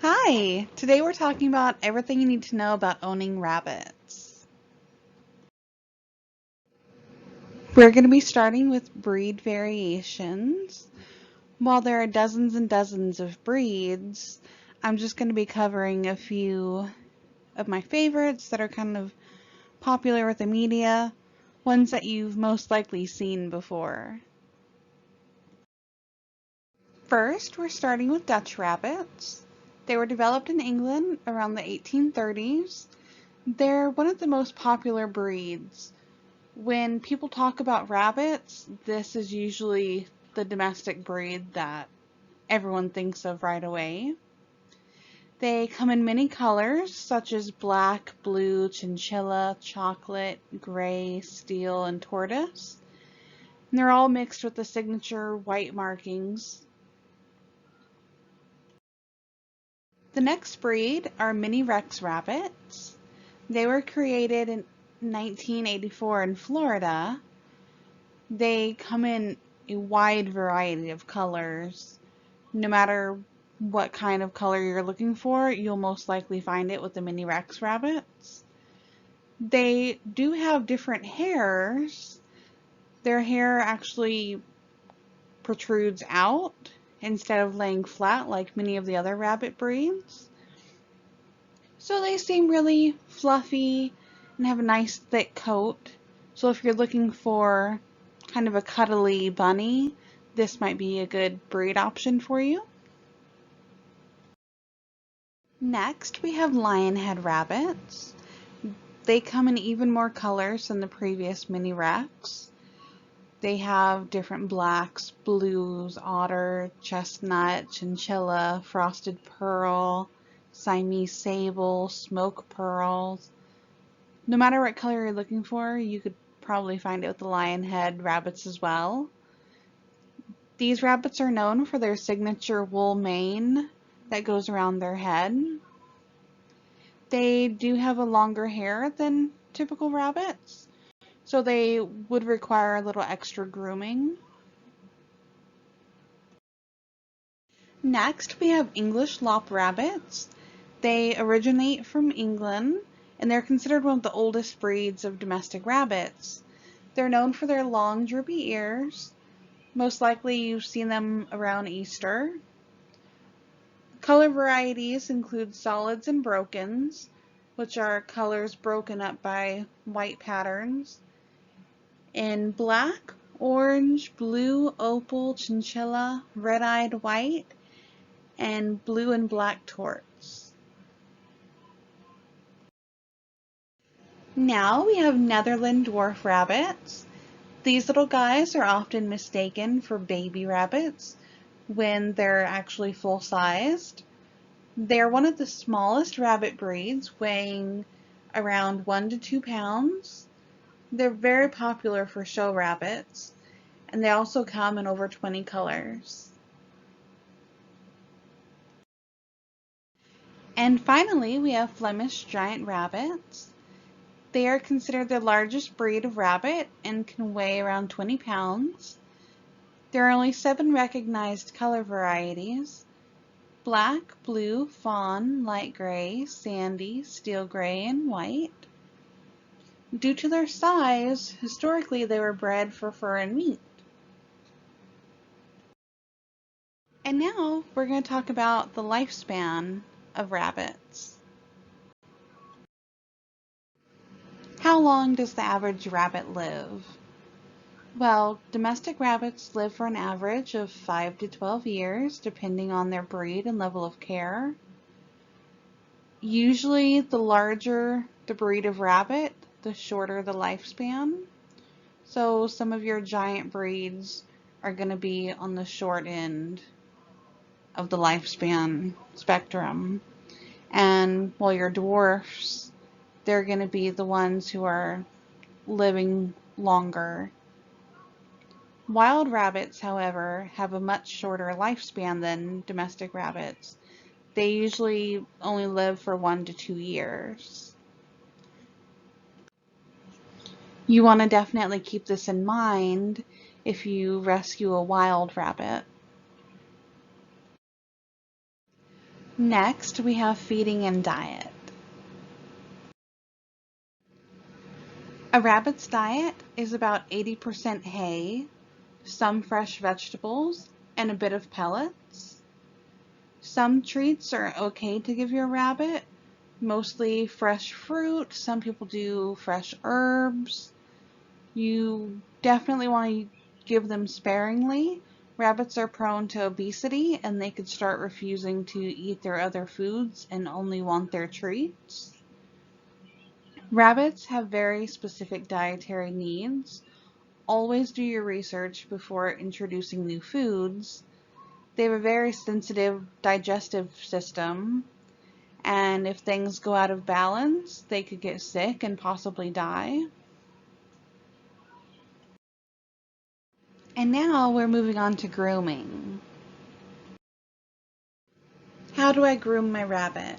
Hi! Today we're talking about everything you need to know about owning rabbits. We're going to be starting with breed variations. While there are dozens and dozens of breeds, I'm just going to be covering a few of my favorites that are kind of popular with the media, ones that you've most likely seen before. First, we're starting with Dutch rabbits. They were developed in England around the 1830s. They're one of the most popular breeds. When people talk about rabbits, this is usually the domestic breed that everyone thinks of right away. They come in many colors, such as black, blue, chinchilla, chocolate, gray, steel, and tortoise. And they're all mixed with the signature white markings. The next breed are Mini Rex rabbits. They were created in 1984 in Florida. They come in a wide variety of colors. No matter what kind of color you're looking for, you'll most likely find it with the Mini Rex rabbits. They do have different hairs. Their hair actually protrudes out instead of laying flat like many of the other rabbit breeds. So they seem really fluffy and have a nice thick coat. So if you're looking for kind of a cuddly bunny, this might be a good breed option for you. Next, we have lionhead rabbits. They come in even more colors than the previous Mini Rex. They have different blacks, blues, otter, chestnut, chinchilla, frosted pearl, Siamese sable, smoke pearls. No matter what color you're looking for, you could probably find it with the lionhead rabbits as well. These rabbits are known for their signature wool mane that goes around their head. They do have a longer hair than typical rabbits, so they would require a little extra grooming. Next, we have English lop rabbits. They originate from England, and they're considered one of the oldest breeds of domestic rabbits. They're known for their long, droopy ears. Most likely you've seen them around Easter. Color varieties include solids and brokens, which are colors broken up by white patterns, in black, orange, blue, opal, chinchilla, red-eyed white, and blue and black torts. Now we have Netherland dwarf rabbits. These little guys are often mistaken for baby rabbits when they're actually full-sized. They're one of the smallest rabbit breeds, weighing around 1 to 2 pounds. They're very popular for show rabbits, and they also come in over 20 colors. And finally, we have Flemish giant rabbits. They are considered the largest breed of rabbit and can weigh around 20 pounds. There are only 7 recognized color varieties: black, blue, fawn, light gray, sandy, steel gray, and white. Due to their size, historically they were bred for fur and meat. And now we're going to talk about the lifespan of rabbits. How long does the average rabbit live? Well, domestic rabbits live for an average of 5 to 12 years, depending on their breed and level of care. Usually, the larger the breed of rabbit, the shorter the lifespan. So some of your giant breeds are going to be on the short end of the lifespan spectrum. And while your dwarfs, they're going to be the ones who are living longer. Wild rabbits, however, have a much shorter lifespan than domestic rabbits. They usually only live for 1 to 2 years. You want to definitely keep this in mind if you rescue a wild rabbit. Next, we have feeding and diet. A rabbit's diet is about 80% hay, some fresh vegetables, and a bit of pellets. Some treats are okay to give your rabbit, mostly fresh fruit. Some people do fresh herbs. You definitely want to give them sparingly. Rabbits are prone to obesity and they could start refusing to eat their other foods and only want their treats. Rabbits have very specific dietary needs. Always do your research before introducing new foods. They have a very sensitive digestive system, and if things go out of balance, they could get sick and possibly die. And now we're moving on to grooming. How do I groom my rabbit?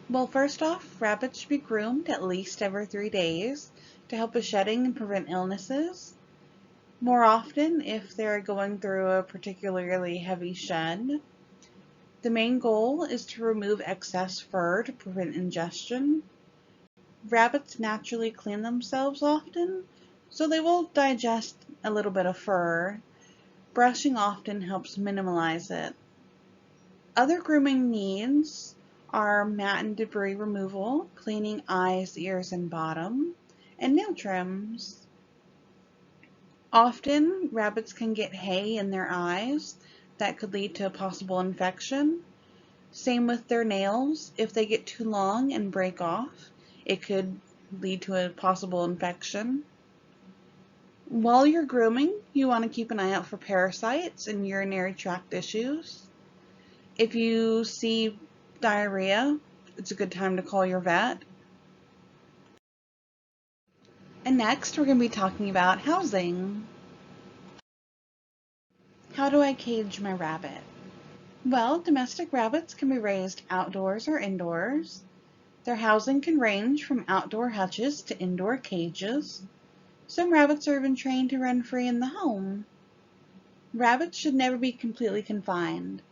Well, first off, rabbits should be groomed at least every 3 days to help with shedding and prevent illnesses. More often if they're going through a particularly heavy shed. The main goal is to remove excess fur to prevent ingestion. Rabbits naturally clean themselves often, so they will digest a little bit of fur. Brushing often helps minimize it. Other grooming needs are mat and debris removal, cleaning eyes, ears, and bottom, and nail trims. Often, rabbits can get hay in their eyes that could lead to a possible infection. Same with their nails. If they get too long and break off, it could lead to a possible infection. While you're grooming, you want to keep an eye out for parasites and urinary tract issues. If you see diarrhea, it's a good time to call your vet. And next, we're going to be talking about housing. How do I cage my rabbit? Well, domestic rabbits can be raised outdoors or indoors. Their housing can range from outdoor hutches to indoor cages. Some rabbits are even trained to run free in the home. Rabbits should never be completely confined.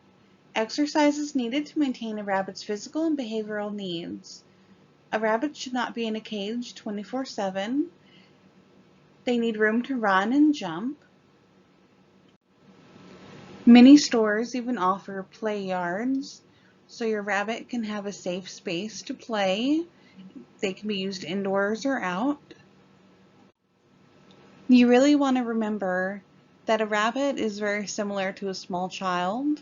Exercise is needed to maintain a rabbit's physical and behavioral needs. A rabbit should not be in a cage 24/7. They need room to run and jump. Many stores even offer play yards, so your rabbit can have a safe space to play. They can be used indoors or out. You really want to remember that a rabbit is very similar to a small child.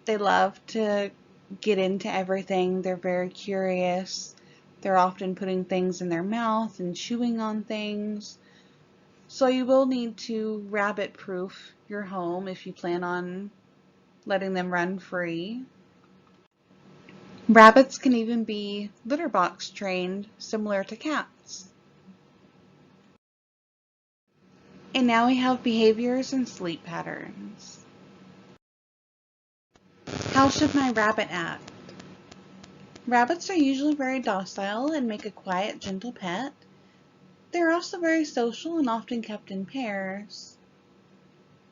They love to get into everything. They're very curious. They're often putting things in their mouth and chewing on things. So you will need to rabbit-proof your home if you plan on letting them run free. Rabbits can even be litter box trained, similar to cats. And now we have behaviors and sleep patterns. How should my rabbit act? Rabbits are usually very docile and make a quiet, gentle pet. They're also very social and often kept in pairs.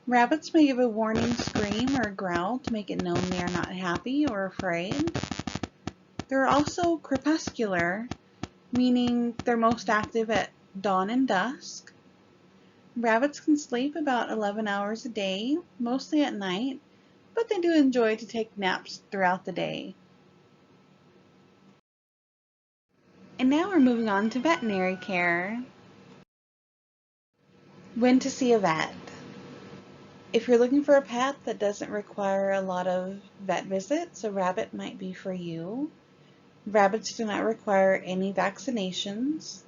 Rabbits may give a warning scream or growl to make it known they are not happy or afraid. They're also crepuscular, meaning they're most active at dawn and dusk. Rabbits can sleep about 11 hours a day, mostly at night, but they do enjoy to take naps throughout the day. And now we're moving on to veterinary care. When to see a vet. If you're looking for a pet that doesn't require a lot of vet visits, a rabbit might be for you. Rabbits do not require any vaccinations.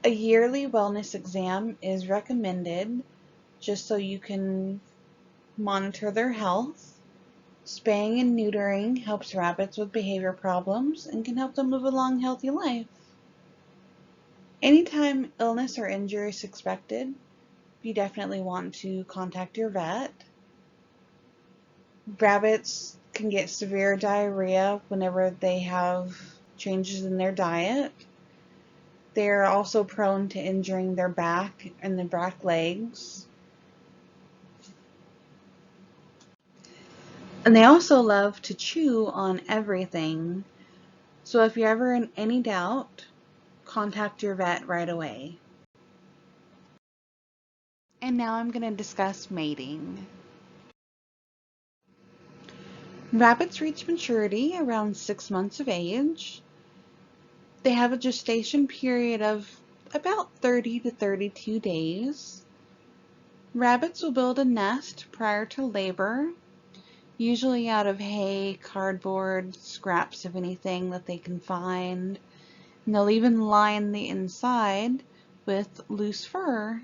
A yearly wellness exam is recommended just so you can monitor their health. Spaying and neutering helps rabbits with behavior problems and can help them live a long, healthy life. Anytime illness or injury is suspected, you definitely want to contact your vet. Rabbits can get severe diarrhea whenever they have changes in their diet. They're also prone to injuring their back and their back legs. And they also love to chew on everything. So if you're ever in any doubt, contact your vet right away. And now I'm going to discuss mating. Rabbits reach maturity around 6 months of age. They have a gestation period of about 30 to 32 days. Rabbits will build a nest prior to labor, usually out of hay, cardboard, scraps of anything that they can find. And they'll even line the inside with loose fur.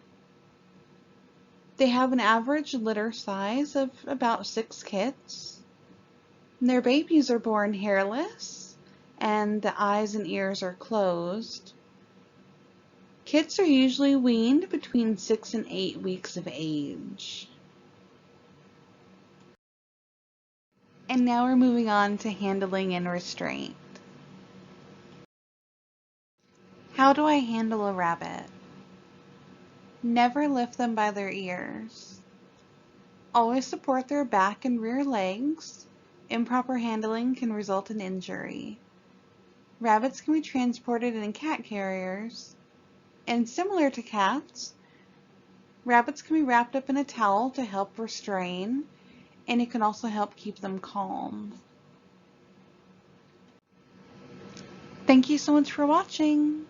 They have an average litter size of about 6 kits. Their babies are born hairless, and the eyes and ears are closed. Kits are usually weaned between 6 and 8 weeks of age. And now we're moving on to handling and restraint. How do I handle a rabbit? Never lift them by their ears. Always support their back and rear legs. Improper handling can result in injury. Rabbits can be transported in cat carriers. And similar to cats, rabbits can be wrapped up in a towel to help restrain, and it can also help keep them calm. Thank you so much for watching.